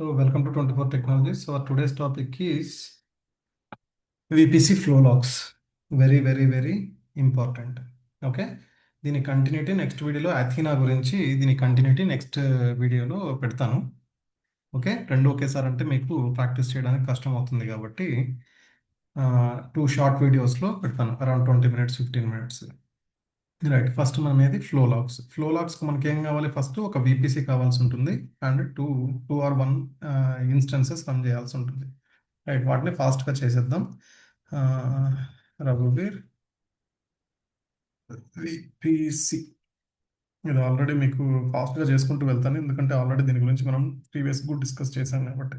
So welcome to 24 Technologies. So our today's topic is VPC flow logs. Very important. Okay, దీని continuity next వీడియోలో Athena గురించి దీని continuity next వీడియోలో పెడతాను. Okay, రెండు ఒకేసారి అంటే మీకు ప్రాక్టీస్ చేయడానికి కష్టం అవుతుంది కాబట్టి టూ షార్ట్ వీడియోస్లో పెడతాను, around 20 minutes 15 minutes. Right, first అనేది ఫ్లో లాగ్స్. ఫ్లో లాగ్స్కి మనకి ఏం కావాలి? ఫస్ట్ ఒక VPC కావాల్సి ఉంటుంది and two or one instances run చేయాల్సి ఉంటుంది. రైట్, వాటిని ఫాస్ట్గా చేసేద్దాం. రఘువీర్ VPC, ఇది ఆల్రెడీ మీకు ఫాస్ట్గా చేసుకుంటూ వెళ్తాను, ఎందుకంటే ఆల్రెడీ దీని గురించి మనం ప్రీవియస్గా డిస్కస్ చేశాం కాబట్టి.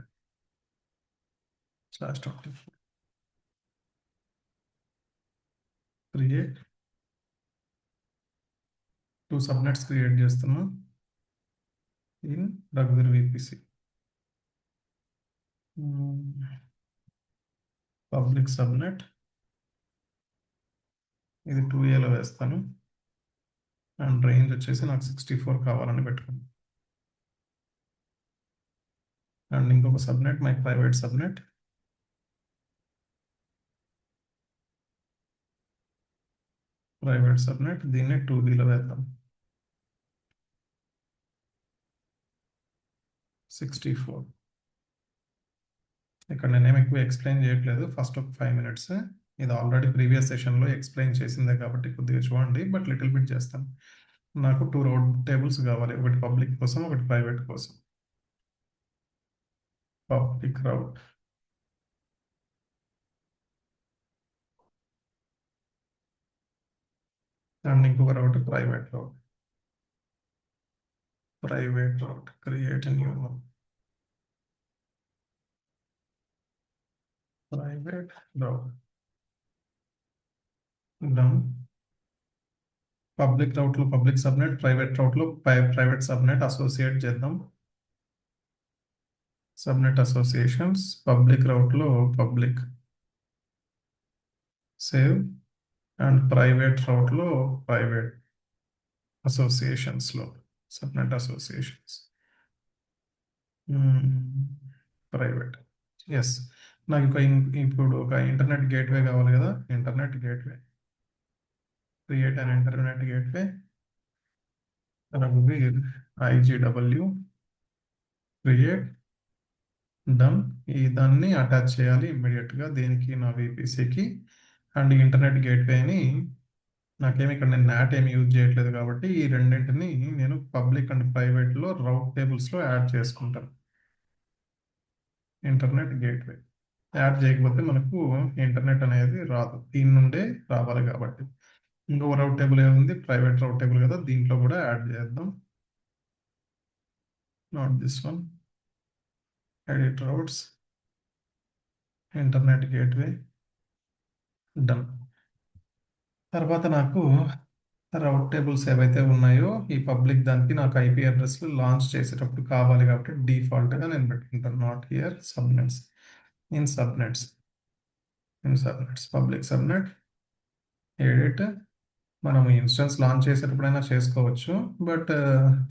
క్రియేట్ టూ సబ్నెట్స్ క్రియేట్ చేస్తున్నాం ఇన్ రఘువీర్ VPC. పబ్లిక్ సబ్నెట్ ఇది 2Aలో వేస్తాను అండ్ రేంజ్ వచ్చేసి నాకు 64 కావాలని పెట్టుకున్నాను. అండ్ ఇంకొక సబ్నెట్ మై ప్రైవేట్ సబ్నెట్, దీన్ని 2Bలో వేద్దాం. 64. ఇక్కడ నేనేం ఎక్కువ ఎక్స్ప్లెయిన్ చేయట్లేదు, ఫస్ట్ ఒక 5 minutes. ఇది ఆల్రెడీ ప్రీవియస్ సెషన్లో ఎక్స్ప్లెయిన్ చేసిందే కాబట్టి కొద్దిగా చూడండి, బట్ లిటిల్ బిట్ చేస్తాను. నాకు 2 row టేబుల్స్ కావాలి, ఒకటి పబ్లిక్ కోసం ఒకటి ప్రైవేట్ కోసం. పబ్లిక్ రౌట్ అండ్ ఇంకొక route private route. Create new private route. Done. Public రౌట్లో పబ్లిక్ సబ్నెట్, ప్రైవేట్ రౌట్లో ప్రైవేట్ సబ్నెట్ అసోసియేట్ చేద్దాం. సబ్నెట్ అసోసియేషన్స్, పబ్లిక్ రౌట్లో పబ్లిక్ సేవ్ అండ్ ప్రైవేట్ రౌట్లో ప్రైవేట్ అసోసియేషన్స్లో సబ్నెట్ అసోసియేషన్స్ ప్రైవేట్. ఎస్, నాకు ఇప్పుడు ఒక ఇంటర్నెట్ గేట్వే కావాలి కదా. Internet gateway, create an internet gateway రఘువీర్ IGW క్రియేట్. డన్. దాన్ని అటాచ్ చేయాలి ఇమ్మీడియట్గా దేనికి, నా VPCకి. అండ్ ఇంటర్నెట్ గేట్వేని నాకేమి ఇక్కడ నేను నాట్ ఏమి యూజ్ చేయట్లేదు కాబట్టి ఈ రెండింటిని నేను పబ్లిక్ అండ్ ప్రైవేట్లో రౌట్ టేబుల్స్లో యాడ్ చేసుకుంటాను. ఇంటర్నెట్ గేట్వే యాడ్ చేయకపోతే మనకు ఇంటర్నెట్ అనేది రాదు, దీని నుండే రావాలి కాబట్టి. ఇంకొక రౌట్ టేబుల్ ఏముంది? ప్రైవేట్ రౌట్ టేబుల్ కదా, దీంట్లో కూడా యాడ్ చేద్దాం. Not this one. Edit routes, internet gateway. Done. తర్వాత నాకు రౌట్ టేబుల్స్ ఏవైతే ఉన్నాయో ఈ పబ్లిక్ దానికి నాకు IP అడ్రస్లు లాంచ్ చేసేటప్పుడు కావాలి కాబట్టి డిఫాల్ట్గా నేను పెట్టుకుంటాను. Not here subnets, in subnets public subnet edit. మనం ఇన్స్టెన్స్ లాంచ్ చేసేటప్పుడైనా చేసుకోవచ్చు, బట్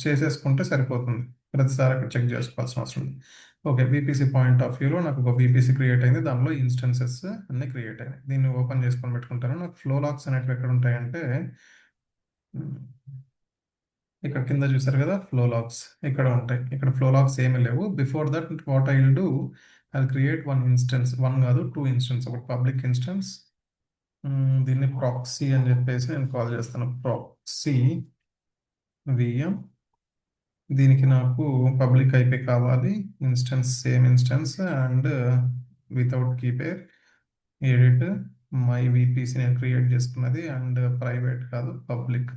చేసేసుకుంటే సరిపోతుంది, ప్రతిసారి అక్కడ చెక్ చేసుకోవాల్సిన అవసరం లేదు. ఓకే, VPC పాయింట్ ఆఫ్ వ్యూలో నాకు ఒక VPC క్రియేట్ అయింది, దానిలో ఇన్స్టెన్సెస్ అన్నీ క్రియేట్ అయినాయి. దీన్ని ఓపెన్ చేసుకొని పెట్టుకుంటాను. నాకు ఫ్లో లాగ్స్ అనేవి ఎక్కడ ఉంటాయంటే ఇక్కడ కింద చూసారు కదా, ఫ్లో లాగ్స్ ఇక్కడ ఉంటాయి. ఇక్కడ ఫ్లో లాగ్స్ ఏమీ లేవు. Before that what I will do, I create one instance, one కాదు 2 ఇన్స్టెన్స్. ఒకటి పబ్లిక్ ఇన్స్టెన్స్, దీన్ని ప్రాక్సీ అని చెప్పేసి నేను కాల్ చేస్తాను. Proxy VM. దీనికి నాకు పబ్లిక్ IP కావాలి, instance same instance and without key pair. Edit my VPC నేను క్రియేట్ చేసుకున్నది అండ్ ప్రైవేట్ కాదు పబ్లిక్.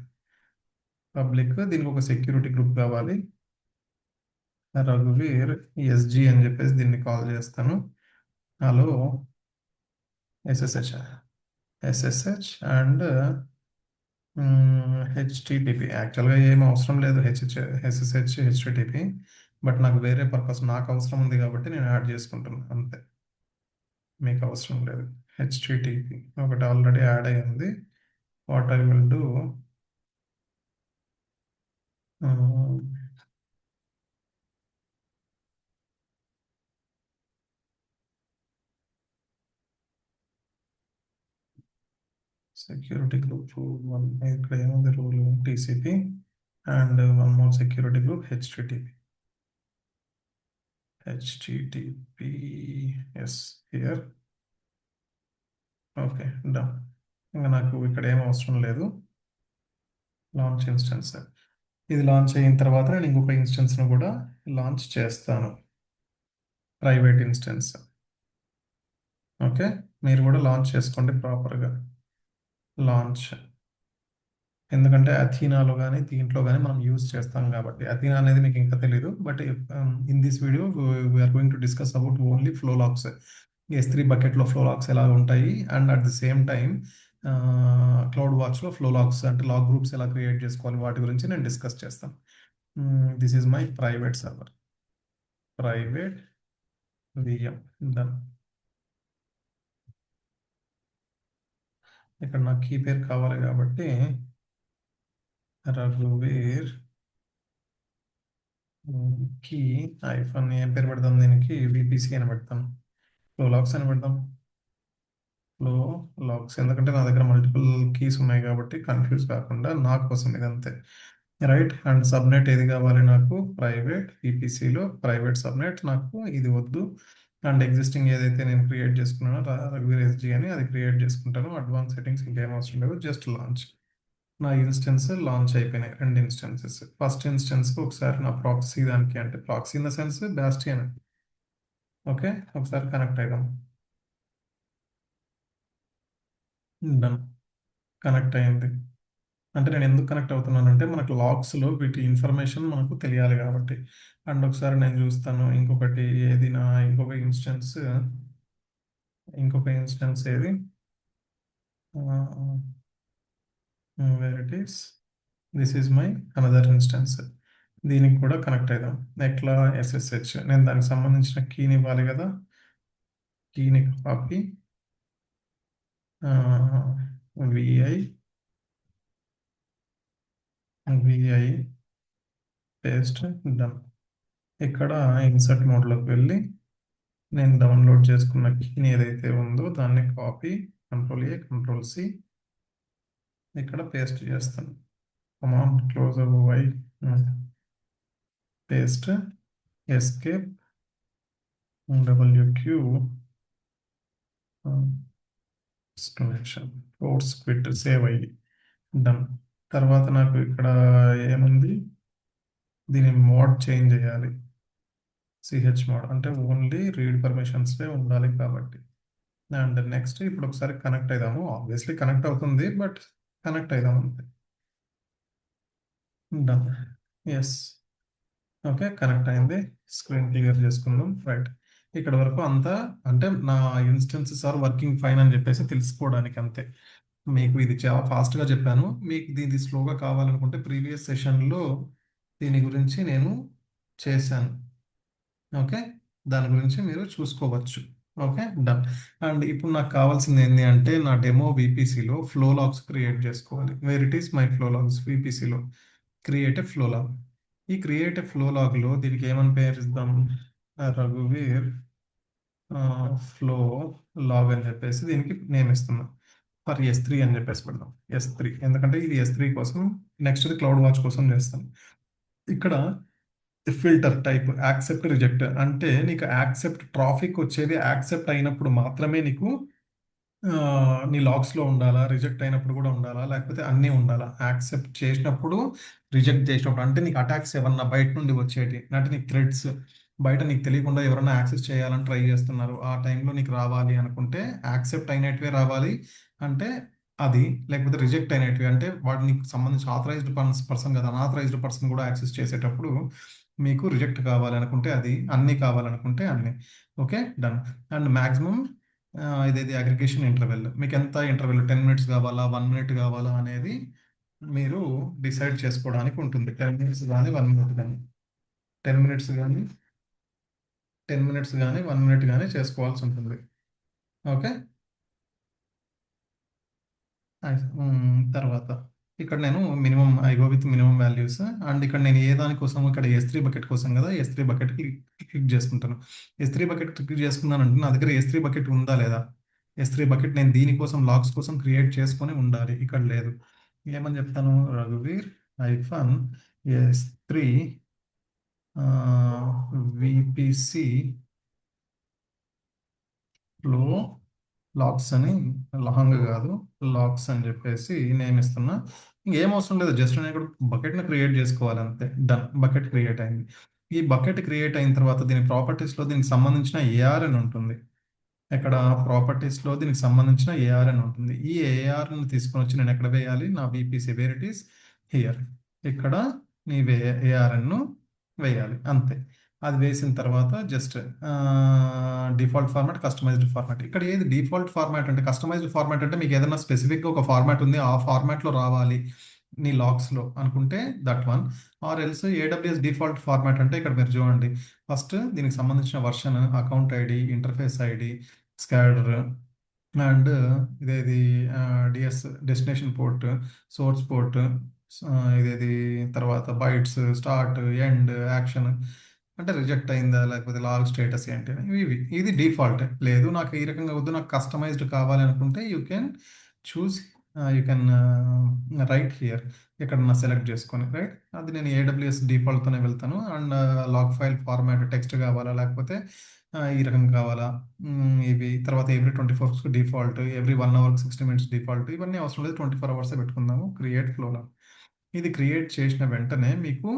దీనికి ఒక సెక్యూరిటీ గ్రూప్ కావాలి, రఘువీర్ SG అని చెప్పేసి దీన్ని కాల్ చేస్తాను. Hello SSH and HTTP. యాక్చువల్గా ఏం అవసరం లేదు SSH HTTP, బట్ నాకు వేరే పర్పస్ నాకు అవసరం ఉంది కాబట్టి నేను యాడ్ చేసుకుంటున్నాను అంతే, మీకు అవసరం లేదు. HTTP ఒకటి ఆల్రెడీ యాడ్ అయ్యింది. What I will do, security group one ఇక్కడ ఏముంది rule TCP and one more security group HTTPS here okay done. ఇంకా నాకు ఇక్కడ ఏం అవసరం లేదు. లాంచ్ ఇన్స్టెన్స్ ఇది లాంచ్ అయిన తర్వాత నేను ఇంకొక ఇన్స్టెన్స్ను కూడా లాంచ్ చేస్తాను, ప్రైవేట్ ఇన్స్టెన్స్. ఓకే, మీరు కూడా లాంచ్ చేసుకోండి ప్రాపర్గా. లాంచ్ ఎందుకంటే అథీనాలో కానీ దీంట్లో కానీ మనం యూజ్ చేస్తాం కాబట్టి. అథీనా అనేది మీకు ఇంకా తెలీదు, but in this video we're going to discuss about only flow logs. S3 బకెట్లో ఫ్లో లాక్స్ ఎలా ఉంటాయి and at the same time cloud వాచ్లో ఫ్లో లాక్స్ అంటే లాగ్ గ్రూప్స్ ఎలా క్రియేట్ చేసుకోవాలి వాటి గురించి నేను డిస్కస్ చేస్తాను. This is my private server, private VM. Done. ఇక్కడ నాకు కీ పేరు కావాలి కాబట్టి రఘువీర్ కీ ఐఫోన్ ఏం పేరు పెడతాం దీనికి, VPC అని పెడతాం, ఫ్లో లాక్స్ అని పెడతాం. ఫ్లో లాక్స్ ఎందుకంటే నా దగ్గర మల్టిపుల్ కీస్ ఉన్నాయి కాబట్టి కన్ఫ్యూజ్ కాకుండా నా కోసం ఇదంతే. రైట్. అండ్ సబ్నెట్ ఏది కావాలి నాకు, ప్రైవేట్. VPCలో ప్రైవేట్ సబ్నెట్ నాకు ఇది వద్దు. అండ్ ఎగ్జిస్టింగ్ ఏదైతే నేను క్రియేట్ చేసుకున్నానో రఘువీర్ SG అని అది క్రియేట్ చేసుకుంటాను. అడ్వాన్స్ సెట్టింగ్స్ ఇంకేం అవసరం లేదు, జస్ట్ లాంచ్. నా ఇన్స్టెన్స్ లాంచ్ అయిపోయినాయి, 2 ఇన్స్టెన్సెస్. ఫస్ట్ ఇన్స్టెన్స్ ఒకసారి నా ప్రాక్సీ దానికి, అంటే proxy in the sense Bastian. Okay, ఒకసారి కనెక్ట్ అయిదాం. డన్. కనెక్ట్ అయింది. అంటే నేను ఎందుకు కనెక్ట్ అవుతున్నానంటే మనకు లాగ్స్లో వీటి ఇన్ఫర్మేషన్ మనకు తెలియాలి కాబట్టి. అండ్ ఒకసారి నేను చూస్తాను ఇంకొకటి ఏది, నా ఇంకొక ఇన్స్టెన్స్ ఏది, where it is, this is my another instance. దీనికి కూడా కనెక్ట్ అయిదాం. ఎట్లా, SSH. నేను దానికి సంబంధించిన కీని ఇవ్వాలి కదా, కీని కాపీ, VI పేస్ట్. డన్. ఇక్కడ ఇన్సర్ట్ మోడ్లోకి వెళ్ళి నేను డౌన్లోడ్ చేసుకున్న కీని ఏదైతే ఉందో దాన్ని కాపీ, Ctrl+A Ctrl+C ఇక్కడ పేస్ట్ చేస్తాను. Command closer Y paste, escape, WQ force quit, save అయ్యి. డన్. తర్వాత నాకు ఇక్కడ ఏముంది, దీని మోడ్ చేంజ్ చేయాలి. CH మోడ్ అంటే ఓన్లీ రీడ్ పర్మిషన్స్లే ఉండాలి కాబట్టి. అండ్ నెక్స్ట్ ఇప్పుడు ఒకసారి కనెక్ట్ అయిదాము. ఆబ్వియస్లీ కనెక్ట్ అవుతుంది, బట్ కనెక్ట్ అయిదాం అంతే. డన్. ఎస్. ఓకే, కనెక్ట్ అయింది. స్క్రీన్ క్లియర్ చేసుకుందాం. రైట్. ఇక్కడ వరకు అంతా అంటే నా ఇన్స్టెన్సెస్ ఆర్ వర్కింగ్ ఫైన్ అని చెప్పేసి తెలుసుకోవడానికి అంతే. మీకు ఇది చాలా ఫాస్ట్గా చెప్పాను. మీకు దీన్ని స్లోగా కావాలనుకుంటే ప్రీవియస్ సెషన్లో దీని గురించి నేను చేశాను. ఓకే, దాని గురించి మీరు చూసుకోవచ్చు. Okay, done. అండ్ ఇప్పుడు నాకు కావాల్సింది ఏంటి అంటే నా డెమో VPCలో ఫ్లో లాగ్స్ క్రియేట్ చేసుకోవాలి. Where it is my flow logs, VPCలో క్రియేట్ ఏ ఫ్లో లాగ్. ఈ క్రియేట్ ఏ ఫ్లో లాగ్లో దీనికి ఏమని పేరు ఇద్దాం, రఘువీర్ ఫ్లో లాగ్ అని చెప్పేసి దీనికి నేమ్ ఇస్తున్నాం. ఫర్ S3 అని చెప్పేసి పెడదాం. S3 ఎందుకంటే ఇది S3 కోసం, నెక్స్ట్ క్లౌడ్ వాచ్ కోసం చేస్తాం. ఇక్కడ ఫిల్టర్ టైప్ యాక్సెప్ట్ రిజెక్ట్ అంటే నీకు యాక్సెప్ట్ ట్రాఫిక్ వచ్చేది యాక్సెప్ట్ అయినప్పుడు మాత్రమే నీకు నీ లాగ్స్లో ఉండాలా, రిజెక్ట్ అయినప్పుడు కూడా ఉండాలా, లేకపోతే అన్నీ ఉండాలా. యాక్సెప్ట్ చేసినప్పుడు, రిజెక్ట్ చేసినప్పుడు అంటే నీకు అటాక్స్ ఏమన్నా బయట నుండి వచ్చేటి అంటే నీకు థ్రెడ్స్ బయట నీకు తెలియకుండా ఎవరైనా యాక్సెస్ చేయాలని ట్రై చేస్తున్నారు, ఆ టైంలో నీకు రావాలి అనుకుంటే యాక్సెప్ట్ అయినట్టువే రావాలి అంటే అది, లేకపోతే రిజెక్ట్ అయినట్టువి అంటే వాడు నీకు సంబంధించి ఆథరైజ్డ్ పర్సన్ కదా, అన్ఆథరైజ్డ్ పర్సన్ కూడా యాక్సెస్ చేసేటప్పుడు మీకు రిజెక్ట్ కావాలనుకుంటే అది, అన్నీ కావాలనుకుంటే అన్నీ. Okay, done. అండ్ మ్యాక్సిమం ఇదేది అగ్రిగేషన్ ఇంటర్వెల్, మీకు ఎంత ఇంటర్వెల్, 10 మినిట్స్ కావాలా, 1 మినిట్ కావాలా అనేది మీరు డిసైడ్ చేసుకోవడానికి ఉంటుంది. 10 మినిట్స్ కానీ 1 మినిట్ కానీ, 10 మినిట్స్ కానీ 10 మినిట్స్ కానీ 1 మినిట్ కానీ చేసుకోవాల్సి ఉంటుంది. ఓకే, తర్వాత ఇక్కడ నేను minimum I go with minimum values. And ఇక్కడ నేను ఏ దానికోసం, ఇక్కడ S3 బకెట్ కోసం కదా, S3 బకెట్ క్లిక్ చేసుకుంటాను. S3 బకెట్ క్లిక్ చేసుకున్నాను అంటే నా దగ్గర S3 బకెట్ ఉందా లేదా, S3 బకెట్ నేను దీనికోసం లాగ్స్ కోసం క్రియేట్ చేసుకొని ఉండాలి. ఇక్కడ లేదు. ఏమని చెప్తాను? రఘువీర్ hyphen S3 VPC flow logs అని, లాంగ్ కాదు, లాక్స్ అని చెప్పేసి నేమ్ ఇస్తున్నా. ఇంకేం అవసరం లేదు, జస్ట్ నేను ఇక్కడ బకెట్ని క్రియేట్ చేసుకోవాలి అంతే. డన్, బకెట్ క్రియేట్ అయింది. ఈ బకెట్ క్రియేట్ అయిన తర్వాత దీని ప్రాపర్టీస్లో దీనికి సంబంధించిన ఏఆర్ అని ఉంటుంది. ఇక్కడ ప్రాపర్టీస్లో దీనికి సంబంధించిన ఏఆర్ అని ఉంటుంది. ఈ ఏఆర్ని తీసుకొని వచ్చి నేను ఎక్కడ వేయాలి? నా VPC, where it is here. ఇక్కడ నీ ఏఆర్ఎన్ను వేయాలి అంతే. అది వేసిన తర్వాత just default format, customised format. ఇక్కడ ఏది డిఫాల్ట్ ఫార్మాట్ అంటే, కస్టమైజ్డ్ ఫార్మాట్ అంటే మీకు ఏదైనా స్పెసిఫిక్గా ఒక ఫార్మాట్ ఉంది, ఆ ఫార్మాట్లో రావాలి నీ లాగ్స్లో అనుకుంటే that one. Or else AWS default format అంటే ఇక్కడ మీరు చూడండి, ఫస్ట్ దీనికి సంబంధించిన version, account ID, interface ID, స్కాడర్ అండ్ ఇదేది DS destination port, source port, ఇదేది తర్వాత బైట్స్, స్టార్ట్, ఎండ్, యాక్షన్ అంటే రిజెక్ట్ అయిందా లేకపోతే లాగ్ స్టేటస్ ఏంటి అని. ఇది డిఫాల్ట్. లేదు నాకు ఈ రకంగా వద్దు, నాకు కస్టమైజ్డ్ కావాలి అనుకుంటే you can choose, you can write here, ఇక్కడ నా సెలెక్ట్ చేసుకొని రైట్. అది నేను ఏడబ్ల్యూఎస్ డిఫాల్ట్తోనే వెళ్తాను. And log file format text కావాలా లేకపోతే ఈ రకం కావాలా, ఇవి తర్వాత every 24 default, every 1 hour 60 minutes default, ఇవన్నీ అవసరం లేదు, 24 అవర్సే పెట్టుకుందాము. Create flow log. ఇది క్రియేట్ చేసిన వెంటనే మీకు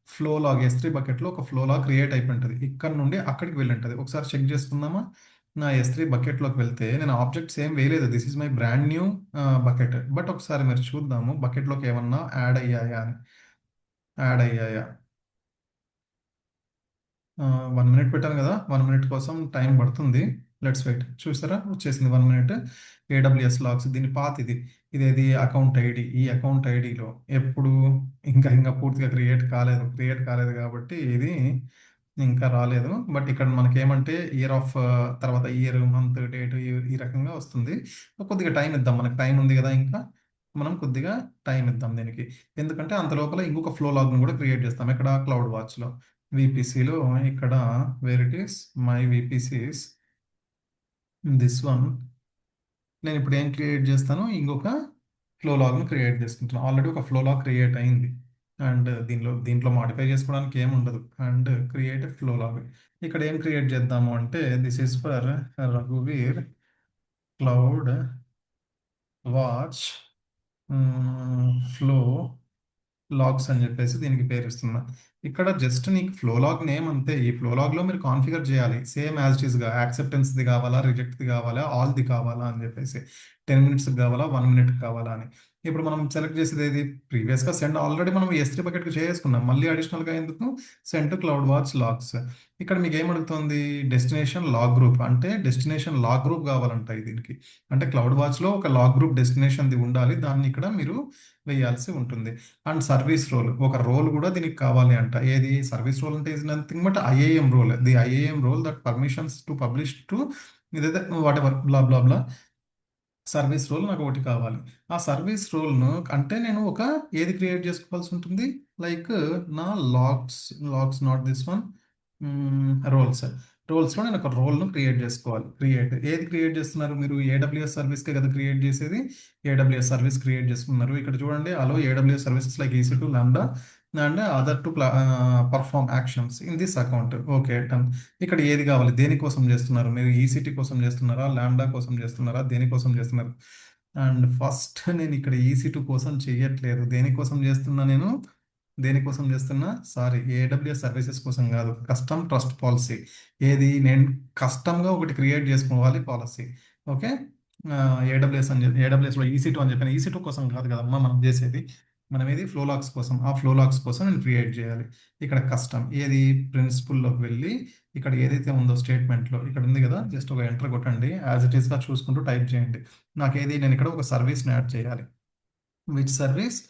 ఫ్లో లాగ్ S3 బకెట్లో ఒక ఫ్లో లాగ్ క్రియేట్ అయిపోయింటుంది. ఇక్కడ నుండి అక్కడికి వెళ్ళి ఉంటుంది. ఒకసారి చెక్ చేసుకుందామా? నా S3 బకెట్లోకి వెళ్తే నేను ఆబ్జెక్ట్స్ ఏం వేయలేదు, this is my brand new bucket. But ఒకసారి మీరు చూద్దాము బకెట్లోకి ఏమన్నా యాడ్ అయ్యాయా అని. యాడ్ అయ్యాయా? 1 మినిట్ పెట్టాను కదా, 1 మినిట్ కోసం టైం పడుతుంది. Let's wait. చూసారా, వచ్చేసింది 1 మినిట్. ఏడబ్ల్యూఎస్ లాగ్స్, దీని పాత్ ఇది. ఇదేది అకౌంట్ ఐడి. ఈ అకౌంట్ ఐడిలో ఎప్పుడు ఇంకా పూర్తిగా క్రియేట్ కాలేదు కాబట్టి ఇది ఇంకా రాలేదు. బట్ ఇక్కడ మనకి ఏమంటే ఇయర్ ఆఫ్, తర్వాత ఇయర్, మంత్, డేట్ ఈ రకంగా వస్తుంది. కొద్దిగా టైం ఇద్దాం, మనకి టైం ఉంది కదా ఇంకా, మనం కొద్దిగా టైం ఇద్దాం దీనికి. ఎందుకంటే అంత లోపల ఇంకొక ఫ్లో లాగ్ను కూడా క్రియేట్ చేస్తాం. ఇక్కడ క్లౌడ్ వాచ్లో విపిసిలో, ఇక్కడ where it is my VPCs this one. నేను ఇప్పుడు ఏం క్రియేట్ చేస్తాను? ఇంకొక ఫ్లో లాగ్ను క్రియేట్ చేసుకుంటున్నాను. ఆల్రెడీ ఒక ఫ్లో లాగ్ క్రియేట్ అయింది. అండ్ దీంట్లో మాడిఫై చేసుకోవడానికి ఏమి ఉండదు. And create flow log. ఇక్కడ ఏం క్రియేట్ చేద్దాము అంటే, దిస్ ఈస్ ఫర్ రఘువీర్ క్లౌడ్ వాచ్ ఫ్లో లాగ్స్ అని చెప్పేసి దీనికి పేరు ఇస్తున్నా. ఇక్కడ జస్ట్ నీకు ఫ్లో లాగ్ నేమ్ అంతే. ఈ ఫ్లో లాగ్లో మీరు కాన్ఫిగర్ చేయాలి సేమ్ యాజ్ ఇట్ ఈస్గా. యాక్సెప్టెన్స్ది కావాలా, రిజెక్ట్ది కావాలా, ఆల్ది కావాలా అని చెప్పేసి, 10 మినిట్స్ కావాలా, 1 మినిట్ కావాలా అని. ఇప్పుడు మనం సెలెక్ట్ చేసేది ఏది? ప్రీవియస్గా సెండ్ ఆల్రెడీ మనం S3 బకెట్కి చేసుకున్నాం. మళ్ళీ అడిషనల్గా ఎందుకు? Send to cloud watch logs. ఇక్కడ మీకు ఏమడుగుతుంది? డెస్టినేషన్ లాగ్ గ్రూప్ అంటే డెస్టినేషన్ లాగ్ గ్రూప్ కావాలంట దీనికి. అంటే క్లౌడ్ వాచ్లో ఒక లాగ్ గ్రూప్ డెస్టినేషన్ది ఉండాలి, దాన్ని ఇక్కడ మీరు వేయాల్సి ఉంటుంది. అండ్ సర్వీస్ రోల్, ఒక రోల్ కూడా దీనికి కావాలి అంట. ఏది సర్వీస్ రోల్ అంటే is nothing but IAM role. The IAM role that permissions to publish to ఇదైతే whatever blah blah blah. Service role నాకు ఒకటి కావాలి. ఆ సర్వీస్ రోల్ను అంటే నేను ఒక ఏది క్రియేట్ చేసుకోవాల్సి ఉంటుంది? లైక్ నా లాగ్స్, నాట్ దిస్ వన్, రోల్స్. రోల్స్లో నేను ఒక రోల్ను క్రియేట్ చేసుకోవాలి. ఏది క్రియేట్ చేస్తున్నారు మీరు? ఏడబ్ల్యూఎస్ సర్వీస్కే కదా క్రియేట్ చేసేది. ఏడబ్ల్యూఎస్ సర్వీస్ క్రియేట్ చేసుకున్నారు. ఇక్కడ చూడండి, allow AWS services like EC2, lambda and other to perform actions in this account. Okay done. ఇక్కడ ఏది కావాలి? దేనికోసం చేస్తున్నారు మీరు? ఈసీటీ కోసం చేస్తున్నారా, లాంబ్డా కోసం చేస్తున్నారా, దేనికోసం చేస్తున్నారు? అండ్ ఫస్ట్ నేను ఇక్కడ EC2 కోసం చేయట్లేదు. దేనికోసం చేస్తున్నా నేను? సారీ, ఏడబ్ల్యూఎస్ సర్వీసెస్ కోసం కాదు, కస్టమ్ ట్రస్ట్ పాలసీ. ఏది? నేను కస్టమ్గా ఒకటి క్రియేట్ చేసుకోవాలి పాలసీ. ఓకే, ఏడబ్ల్యూఎస్ అని చెప్పి, ఏడబ్ల్యూఎస్లో EC2 అని చెప్పాను. EC2 కోసం కాదు కదమ్మా మనం చేసేది, మనం ఏది ఫ్లో లాగ్స్ కోసం. ఆ ఫ్లో లాగ్స్ కోసం నేను క్రియేట్ చేయాలి. ఇక్కడ కస్టమ్ ఏది? ప్రిన్సిపుల్లోకి వెళ్ళి ఇక్కడ ఏదైతే ఉందో స్టేట్మెంట్లో ఇక్కడ ఉంది కదా, జస్ట్ ఒక ఎంటర్ కొట్టండి, యాజ్ ఇట్ ఈస్గా చూసుకుంటూ టైప్ చేయండి. నాకేది? నేను ఇక్కడ ఒక సర్వీస్ని యాడ్ చేయాలి. Which service?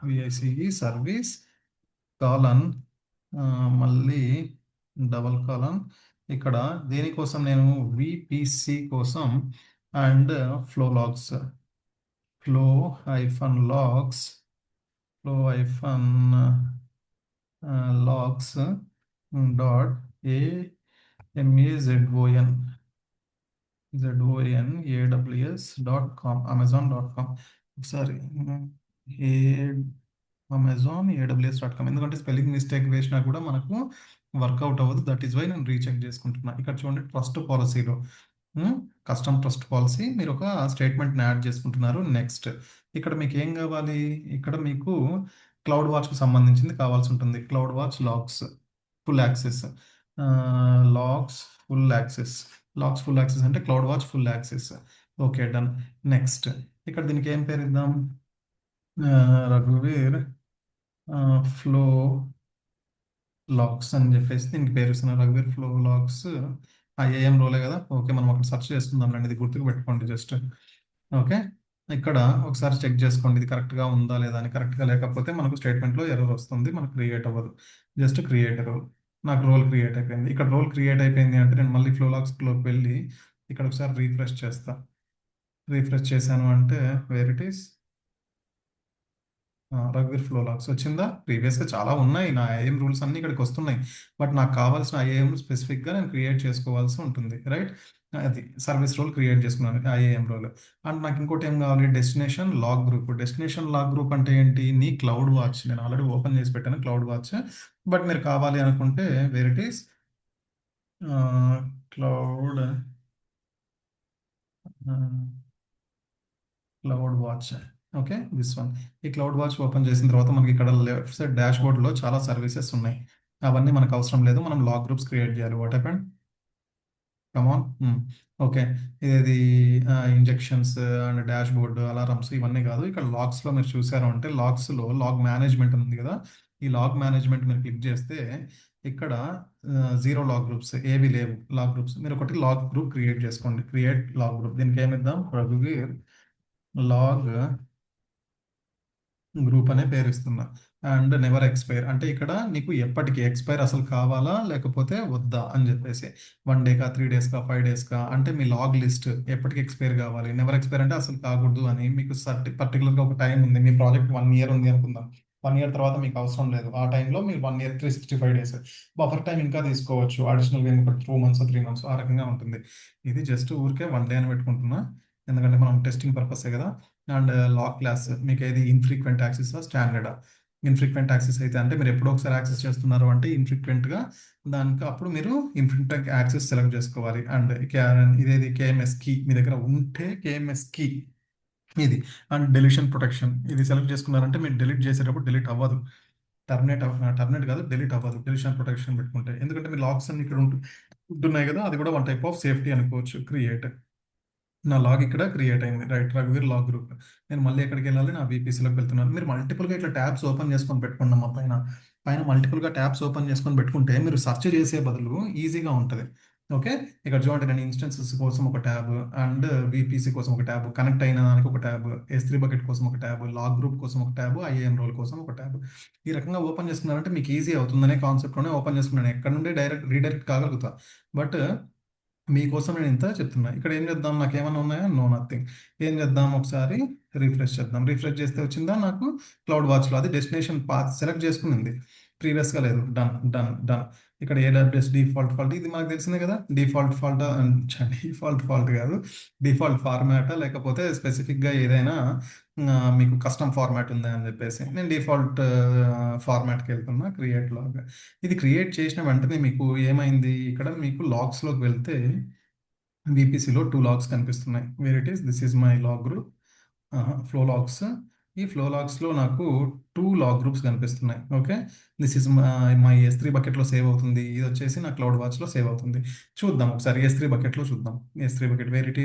విఐసిఈ సర్వీస్ కాలన్, మళ్ళీ డబల్ కాలన్. ఇక్కడ దేనికోసం? నేను విపిసి కోసం. And flow logs, flow hyphen logs, flow hyphen logs dot MEZON ZONAWS.com amazon.com ఒకసారి ఏ అమెజాన్ AWS.com ఎందుకంటే స్పెల్లింగ్ మిస్టేక్ వేసినా కూడా మనకు వర్కౌట్ అవ్వదు. దట్ ఈస్ వై నేను రీచెక్ చేసుకుంటున్నా. ఇక్కడ చూడండి ట్రస్ట్ పాలసీలో కస్టమ్ ట్రస్ట్ పాలసీ మీరు ఒక స్టేట్మెంట్ని యాడ్ చేసుకుంటున్నారు. నెక్స్ట్ ఇక్కడ మీకు ఏం కావాలి? ఇక్కడ మీకు క్లౌడ్ వాచ్కి సంబంధించింది కావాల్సి ఉంటుంది. Cloud watch logs full access logs full access logs full access అంటే CloudWatch full access. Okay done. Next ఇక్కడ దీనికి ఏం పేరు ఇద్దాం? రఘువీర్ ఫ్లో లాగ్స్ అని చెప్పేసి దీనికి పేరు ఇస్తున్నారు. రఘువీర్ ఫ్లో లాగ్స్ ఐఏఎం రోలే కదా. ఓకే మనం అక్కడ సెర్చ్ చేసుకుందాం అండి. ఇది గుర్తుకు పెట్టుకోండి జస్ట్. ఓకే ఇక్కడ ఒకసారి చెక్ చేసుకోండి ఇది కరెక్ట్గా ఉందా లేదా అని. కరెక్ట్గా లేకపోతే మనకు స్టేట్మెంట్లో ఎర్రర్ వస్తుంది, మనకు క్రియేట్ అవ్వదు. Just create role. నాకు రోల్ క్రియేట్ అయిపోయింది. ఇక్కడ రోల్ క్రియేట్ అయిపోయింది అంటే నేను మళ్ళీ ఫ్లో లాగ్స్లోకి వెళ్ళి ఇక్కడ ఒకసారి రీఫ్రెష్ చేస్తా. రీఫ్రెష్ చేశాను అంటే వేర్ ఇట్ ఈస్ రఘువీర్ ఫ్లో లాగ్స్ వచ్చిందా? ప్రీవియస్గా చాలా ఉన్నాయి నా ఐఏఎం రూల్స్ అన్నీ ఇక్కడికి వస్తున్నాయి. బట్ నాకు కావాల్సిన ఐఏఎం స్పెసిఫిక్గా నేను క్రియేట్ చేసుకోవాల్సి ఉంటుంది. రైట్ అది సర్వీస్ రోల్ క్రియేట్ చేసుకున్నాను ఐఏఎం రోల్. అండ్ నాకు ఇంకోటి ఏం కావాలి? Destination log group. Destination log group అంటే ఏంటి? నీ క్లౌడ్ వాచ్. నేను ఆల్రెడీ ఓపెన్ చేసి పెట్టాను క్లౌడ్ వాచ్. బట్ మీరు కావాలి అనుకుంటే where it is cloud cloud watch. Okay this one. ఈ క్లౌడ్ వాచ్ ఓపెన్ చేసిన తర్వాత మనకి ఇక్కడ లెఫ్ట్ సైడ్ డాష్ బోర్డ్లో చాలా సర్వీసెస్ ఉన్నాయి. అవన్నీ మనకు అవసరం లేదు. మనం లాగ్ గ్రూప్స్ క్రియేట్ చేయాలి. What happened? కమాన్. ఓకే ఇది injections and dash board alarms ఇవన్నీ కాదు. ఇక్కడ లాగ్స్లో మీరు చూసారు అంటే లాగ్స్లో లాగ్ మేనేజ్మెంట్ ఉంది కదా. ఈ లాగ్ మేనేజ్మెంట్ మీరు క్లిక్ చేస్తే ఇక్కడ జీరో లాగ్ గ్రూప్స్ ఏవి లేవు. లాగ్ గ్రూప్స్ మీరు ఒకటి లాగ్ గ్రూప్ క్రియేట్ చేసుకోండి. Create log group. దీనికి ఏమిద్దాం? రఘువీర్ లాగ్ గ్రూప్ అనే పేరు ఇస్తున్నా. అండ్ నెవర్ ఎక్స్పైర్ అంటే ఇక్కడ నీకు ఎప్పటికి ఎక్స్పైర్ అసలు కావాలా లేకపోతే వద్దా అని చెప్పేసి 1 డేకా 3 డేస్కా 5 డేస్కా అంటే మీ లాగ్ లిస్ట్ ఎప్పటికి ఎక్స్పైర్ కావాలి. నెవర్ ఎక్స్పైర్ అంటే అసలు కాకూడదు అని మీకు పర్టికులర్గా ఒక టైం ఉంది. మీ ప్రాజెక్ట్ 1 ఇయర్ ఉంది అనుకుందాం. 1 ఇయర్ తర్వాత మీకు అవసరం లేదు. ఆ టైంలో మీరు 1 ఇయర్ 365 డేస్ బఫర్ టైం ఇంకా తీసుకోవచ్చు. అడిషనల్గా ఇంకొక 2 మంత్స్ 3 మంత్స్ ఆ రకంగా ఉంటుంది. ఇది జస్ట్ ఊరికే 1 డే అని పెట్టుకుంటున్నా ఎందుకంటే మనం టెస్టింగ్ పర్పసే కదా. అండ్ లాగ్ క్లాస్ మీకు ఏది ఇన్ఫ్రీక్వెంట్ యాక్సెస్ స్టాండర్డా? ఇన్ఫ్రీక్వెంట్ యాక్సెస్ అయితే అంటే మీరు ఎప్పుడో ఒకసారి యాక్సెస్ చేస్తున్నారు అంటే ఇన్ఫ్రీక్వెంట్గా దానికి అప్పుడు మీరు ఇన్ఫ్రీక్వెంట్ యాక్సెస్ సెలెక్ట్ చేసుకోవాలి. అండ్ ఇదేది కేఎంఎస్ కీ మీ దగ్గర ఉంటే కేఎంఎస్ కీ ఇది. అండ్ డెలిషన్ ప్రొటెక్షన్ ఇది సెలెక్ట్ చేసుకున్నారంటే మీరు డిలీట్ చేసేటప్పుడు డిలీట్ అవ్వదు. టర్మినేట్ కాదు డిలీట్ అవ్వదు డెలిషన్ ప్రొటెక్షన్ పెట్టుకుంటే. ఎందుకంటే మీ లాగ్స్ అన్ని ఇక్కడ ఉంటున్నాయి కదా. అది కూడా వన్ టైప్ ఆఫ్ సేఫ్టీ అనుకోవచ్చు. క్రియేట్ నా లాగ్ ఇక్కడ క్రియేట్ అయింది. రైట్ రఘువీర్ లాగ్ గ్రూప్. నేను మళ్ళీ ఎక్కడికి వెళ్ళాలి? నా VPCలోకి వెళ్తున్నాను. మీరు మల్టిపుల్గా ఇట్లా ట్యాబ్స్ ఓపెన్ చేసుకొని పెట్టుకున్నాం మా పైన పైన మల్టిపుల్గా ట్యాబ్స్ ఓపెన్ చేసుకొని పెట్టుకుంటే మీరు సెర్చ్ చేసే బదులు ఈజీగా ఉంటుంది. ఓకే ఇక్కడ చూడండి నేను ఇన్స్టెన్సెస్ కోసం ఒక ట్యాబ్ అండ్ VPC కోసం ఒక ట్యాబ్, కనెక్ట్ అయిన దానికి ఒక ట్యాబ్, S3 బకెట్ కోసం ఒక ట్యాబ్, లాగ్ గ్రూప్ కోసం ఒక ట్యాబ్, ఐఏఎం రోల్ కోసం ఒక ట్యాబ్ ఈ రకంగా ఓపెన్ చేసుకున్నారంటే మీకు ఈజీ అవుతుందనే కాన్సెప్ట్లోనే ఓపెన్ చేసుకున్నాను. ఎక్కడ నుండి రీడైరెక్ట్ కాగలుగుతా. బట్ మీకోసం నేను ఇంత చెప్తున్నా. ఇక్కడ ఏం చేద్దాం? నాకు ఏమైనా ఉన్నాయా? No nothing. ఏం చేద్దాం? ఒకసారి రిఫ్రెష్ చేద్దాం. రిఫ్రెష్ చేస్తే వచ్చిందా నాకు క్లౌడ్ వాచ్లో? అది డెస్టినేషన్ పాత్ సెలెక్ట్ చేసుకునింది. ప్రీవియస్గా లేదు. Done done done. ఇక్కడ AWS డిఫాల్ట్ ఫాల్ట్ ఇది మనకు తెలిసిందే కదా. డిఫాల్ట్ ఫాల్ట్ డిఫాల్ట్ ఫాల్ట్ కాదు డిఫాల్ట్ ఫార్మాటా లేకపోతే స్పెసిఫిక్గా ఏదైనా మీకు కస్టమ్ ఫార్మాట్ ఉందా అని చెప్పేసి నేను డిఫాల్ట్ ఫార్మాట్కి వెళ్తున్నా. Create log. ఇది క్రియేట్ చేసిన వెంటనే మీకు ఏమైంది? ఇక్కడ మీకు లాగ్స్లోకి వెళ్తే VPCలో 2 లాగ్స్ కనిపిస్తున్నాయి. Where it is this is my log group flow logs. ఈ ఫ్లో లాగ్స్లో నాకు 2 లాగ్ గ్రూప్స్ కనిపిస్తున్నాయి. Okay this is my S3 బకెట్లో సేవ్ అవుతుంది. ఇది వచ్చేసి నా క్లౌడ్ వాచ్లో సేవ్ అవుతుంది. చూద్దాం ఒకసారి S3 బకెట్లో చూద్దాం. S3 bucket where it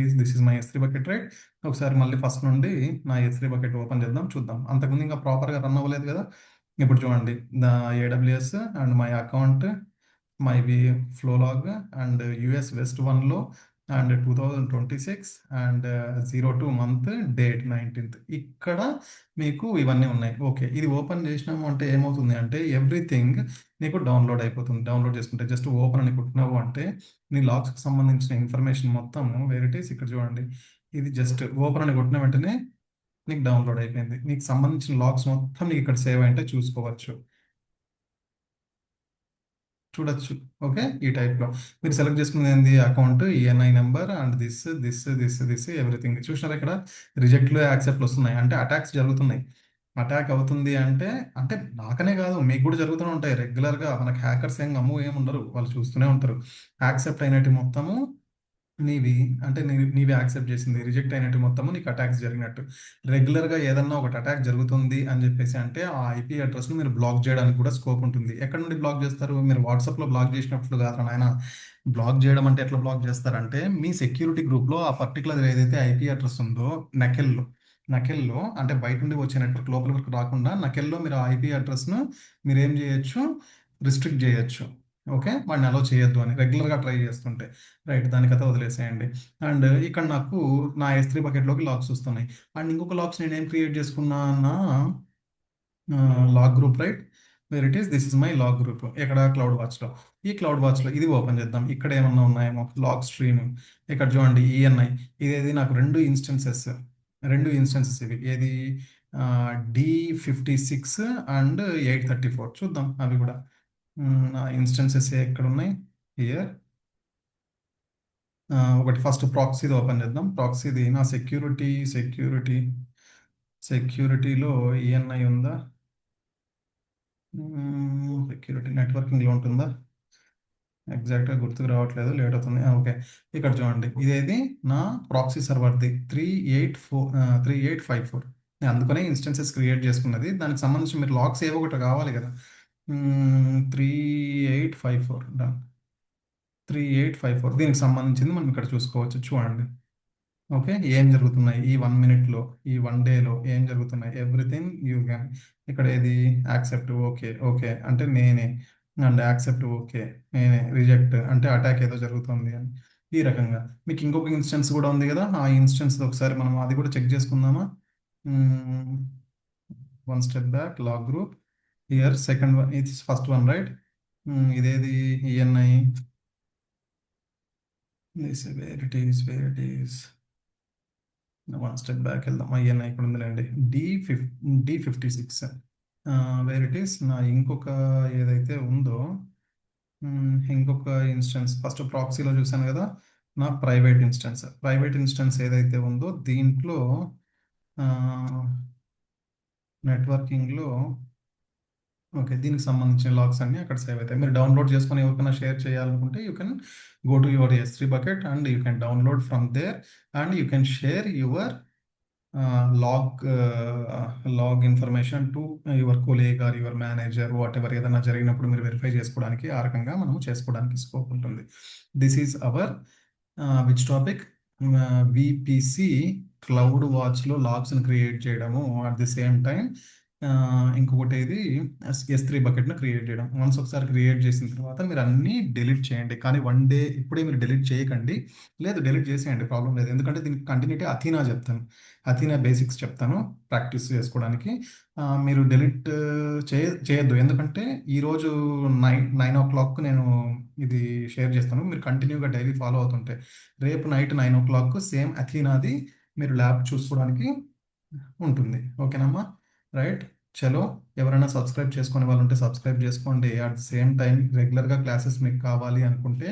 is this is my S3 bucket right. ఒకసారి మళ్ళీ ఫస్ట్ నుండి నా S3 బకెట్ ఓపెన్ చేద్దాం చూద్దాం. అంతకుముందు ఇంకా ప్రాపర్గా రన్ అవ్వలేదు కదా. ఇప్పుడు చూడండి the AWS and my account my flow log and US west 1లో and 2026 and 02 month date 19th ఇక్కడ మీకు ఇవన్నీ ఉన్నాయి. ఓకే ఇది ఓపెన్ చేసినాము అంటే ఏమవుతుంది అంటే ఎవ్రీథింగ్ నీకు డౌన్లోడ్ అయిపోతుంది. డౌన్లోడ్ చేసుకుంటే జస్ట్ ఓపెన్ అని కొట్టినావు అంటే నీ లాగ్స్కి సంబంధించిన ఇన్ఫర్మేషన్ మొత్తం వేరిటీస్ ఇక్కడ చూడండి. ఇది జస్ట్ ఓపెన్ అని కొట్టిన వెంటనే నీకు డౌన్లోడ్ అయిపోయింది. నీకు సంబంధించిన లాగ్స్ మొత్తం నీకు ఇక్కడ సేవ్ అంటే చూసుకోవచ్చు. చూడొచ్చు. ఓకే, ఈ టైప్లో మీరు సెలెక్ట్ చేసుకునేది ఏంది, account, ENI number and this everything. చూసినారా ఇక్కడ రిజెక్ట్లు యాక్సెప్ట్లు వస్తున్నాయి, అంటే అటాక్స్ జరుగుతున్నాయి. అటాక్ అవుతుంది అంటే అంటే నాకనే కాదు, మీకు కూడా జరుగుతూనే ఉంటాయి రెగ్యులర్గా. మనకి హ్యాకర్స్ ఏం గమ్ము ఏమి ఉండరు, వాళ్ళు చూస్తూనే ఉంటారు. యాక్సెప్ట్ అయినట్టు మొత్తము నీవి, అంటే నీవి యాక్సెప్ట్ చేసింది, రిజెక్ట్ అయినట్టు మొత్తము నీకు అటాక్స్ జరిగినట్టు. రెగ్యులర్గా ఏదన్నా ఒకటి అటాక్ జరుగుతుంది అని చెప్పేసి అంటే ఆ ఐపీ అడ్రస్ను మీరు బ్లాక్ చేయడానికి కూడా స్కోప్ ఉంటుంది. ఎక్కడ నుండి బ్లాక్ చేస్తారు, మీరు వాట్సాప్లో బ్లాక్ చేసినట్లు కాదు నాయన. బ్లాక్ చేయడం అంటే ఎట్లా బ్లాక్ చేస్తారంటే మీ సెక్యూరిటీ గ్రూప్లో ఆ పర్టికులర్ ఏదైతే ఐపీ అడ్రస్ ఉందో నకెల్లో, నకెల్లో అంటే బయట నుండి వచ్చే నెట్వర్క్ లోపల వరకు రాకుండా నకెల్లో మీరు ఆ ఐపీ అడ్రస్ను మీరు ఏం చేయొచ్చు, రిస్ట్రిక్ట్ చేయొచ్చు. ఓకే, వాడిని అలో చేయొద్దు అని రెగ్యులర్గా ట్రై చేస్తుంటే. రైట్, దానికైతే వదిలేసేయండి. అండ్ ఇక్కడ నాకు నా S3 బకెట్లోకి లాగ్స్ వస్తున్నాయి. అండ్ ఇంకొక లాగ్స్ నేను ఏం క్రియేట్ చేసుకున్నా, log group, right, where it is, this is my log group. ఇక్కడ క్లౌడ్ వాచ్లో, ఈ క్లౌడ్ వాచ్లో ఇది ఓపెన్ చేద్దాం. ఇక్కడ ఏమన్నా ఉన్నాయేమో, లాగ్ స్ట్రీమ్. ఇక్కడ చూడండి ఈఎన్ఐ, ఇదేది నాకు రెండు ఇన్స్టెన్సెస్ ఇవి, ఏది D56 అండ్ 834. చూద్దాం అవి కూడా. నా ఇన్స్టెన్సెస్ ఎక్కడ ఉన్నాయి, హియర్. ఒకటి ఫస్ట్ ప్రాక్సీది ఓపెన్ చేద్దాం. ప్రాక్సీది నా సెక్యూరిటీలో ఈఎన్ఐ ఉందా, సెక్యూరిటీ నెట్వర్కింగ్లో ఉంటుందా, ఎగ్జాక్ట్గా గుర్తుకు రావట్లేదు, లేట్ అవుతుంది. ఓకే, ఇక్కడ చూడండి ఇదేది నా ప్రాక్సీ సర్వర్ది 3854. నేను అందుకనే ఇన్స్టెన్సెస్ క్రియేట్ చేసుకున్నది. దానికి సంబంధించి మీరు లాగ్స్ ఏవో ఒకటి కావాలి కదా. 3854 డన్. 3854 దీనికి సంబంధించింది మనం ఇక్కడ చూసుకోవచ్చు. చూడండి ఓకే, ఏం జరుగుతున్నాయి ఈ 1 మినిట్లో, ఈ 1 డేలో ఏం జరుగుతున్నాయి, ఎవ్రీథింగ్ యూ క్యాన్. ఇక్కడ ఏది యాక్సెప్ట్, ఓకే ఓకే అంటే నేనే, అండ్ యాక్సెప్ట్ ఓకే నేనే, రిజెక్ట్ అంటే అటాక్ ఏదో జరుగుతుంది అని. ఈ రకంగా మీకు ఇంకొక ఇన్స్టెన్స్ కూడా ఉంది కదా, ఆ ఇన్స్టెన్స్ ఒకసారి మనం అది కూడా చెక్ చేసుకుందామా. One step back, log group, here second one, ఇది ఫస్ట్ వన్, రైట్. ఇదేది ENI, where it is. One step back వెళ్దాం, ఐఎన్ఐ ఇక్కడ ఉందిలేండి, D56. వేర్ ఇట్ ఈస్, నా ఇంకొక ఏదైతే ఉందో, ఇంకొక ఇన్స్టెన్స్ ఫస్ట్ ప్రాక్సీలో చూసాను కదా, నా ప్రైవేట్ ఇన్స్టెన్స్ ఏదైతే ఉందో దీంట్లో నెట్వర్కింగ్లో, ఓకే, దీనికి సంబంధించిన లాగ్స్ అన్ని అక్కడ సేవ్ అవుతాయి. మీరు డౌన్లోడ్ చేసుకొని ఎవరికైనా షేర్ చేయాలనుకుంటే you can go to your S3 bucket and you can download from there and you can share your log information to your colleague or your manager, whatever. ఏదైనా జరిగినప్పుడు మీరు verify చేసుకోవడానికి ఆ రకంగా మనం చేసుకోవడానికి స్కోప్ ఉంటుంది. This is our which topic, VPC cloud వాచ్లో లాగ్స్ని క్రియేట్ చేయడము, అట్ ది సేమ్ టైం ఇంకొకటి ఇది S3 బకెట్ను క్రియేట్ చేయడం. వన్స్ ఒకసారి క్రియేట్ చేసిన తర్వాత మీరు అన్నీ డిలీట్ చేయండి, కానీ 1 డే ఇప్పుడే మీరు డిలీట్ చేయకండి. లేదు, డిలీట్ చేసేయండి, ప్రాబ్లం లేదు. ఎందుకంటే దీనికి కంటిన్యూటీ అథీనా చెప్తాను, అథీనా బేసిక్స్ చెప్తాను ప్రాక్టీస్ చేసుకోవడానికి. మీరు డిలీట్ చేయొద్దు, ఎందుకంటే ఈరోజు 9 o'clock నేను ఇది షేర్ చేస్తాను. మీరు కంటిన్యూగా డైలీ ఫాలో అవుతుంటే రేపు నైట్ 9 o'clock సేమ్ అథీనాది మీరు ల్యాబ్ చూసుకోవడానికి ఉంటుంది. ఓకేనమ్మా, రైట్. చలో, ఎవరైనా సబ్స్క్రైబ్ చేసుకునే వాళ్ళు ఉంటే సబ్స్క్రైబ్ చేసుకోండి. అట్ ద సేమ్ టైం రెగ్యులర్గా క్లాసెస్ మీకు కావాలి అనుకుంటే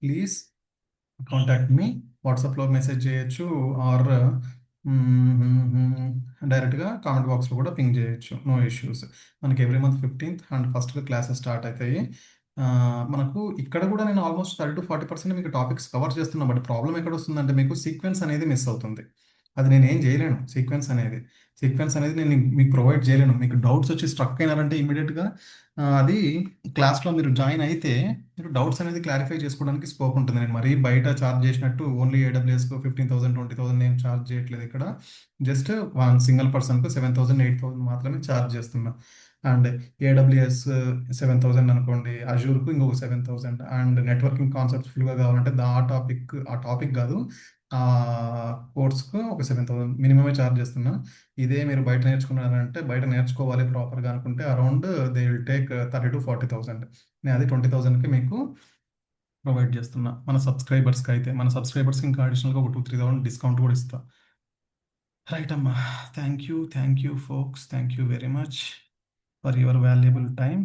ప్లీజ్ కాంటాక్ట్ మీ. వాట్సాప్లో మెసేజ్ చేయొచ్చు ఆర్ డైరెక్ట్గా కామెంట్ బాక్స్లో కూడా పింగ్ చేయొచ్చు, నో ఇష్యూస్. మనకి ఎవ్రీ మంత్ 15th అండ్ ఫస్ట్గా క్లాసెస్ స్టార్ట్ అవుతాయి. మనకు ఇక్కడ కూడా నేను ఆల్మోస్ట్ 30 to 40% మీకు టాపిక్స్ కవర్ చేస్తున్నా. బట్ ప్రాబ్లం ఎక్కడ వస్తుందంటే మీకు సీక్వెన్స్ అనేది మిస్ అవుతుంది. అది నేను ఏం చేయలేను, సీక్వెన్స్ అనేది నేను మీకు ప్రొవైడ్ చేయలేను. మీకు డౌట్స్ వచ్చి స్ట్రక్ అయినారంటే ఇమీడియట్గా అది క్లాస్లో మీరు జాయిన్ అయితే మీరు డౌట్స్ అనేది క్లారిఫై చేసుకోవడానికి స్కోప్ ఉంటుంది. నేను మరీ బయట ఛార్జ్ చేసినట్టు ఓన్లీ AWSకు 15,000 20,000 నేను ఛార్జ్ చేయట్లేదు. ఇక్కడ జస్ట్ వన్ సింగిల్ పర్సన్కు 7,000 8,000 మాత్రమే ఛార్జ్ చేస్తున్నా. అండ్ AWS 7,000 అనుకోండి, అజూర్కు ఇంకొక 7,000. అండ్ నెట్వర్కింగ్ కాన్సెప్ట్స్ ఫుల్గా కావాలంటే ఆ టాపిక్ కాదు, ఆ కోర్స్కు ఒక 7,000 మినిమమే ఛార్జ్ చేస్తున్నా. ఇదే మీరు బయట నేర్చుకున్నారంటే, బయట నేర్చుకోవాలి ప్రాపర్గా అనుకుంటే around they will take 30,000 to 40,000. నేను అది 20,000కి మీకు ప్రొవైడ్ చేస్తున్నా. మన సబ్స్క్రైబర్స్కి ఇంకా అడిషనల్గా ఒక 2-3,000 డిస్కౌంట్ కూడా ఇస్తా. రైట్ అమ్మా, thank you folks, thank you very much for your valuable time.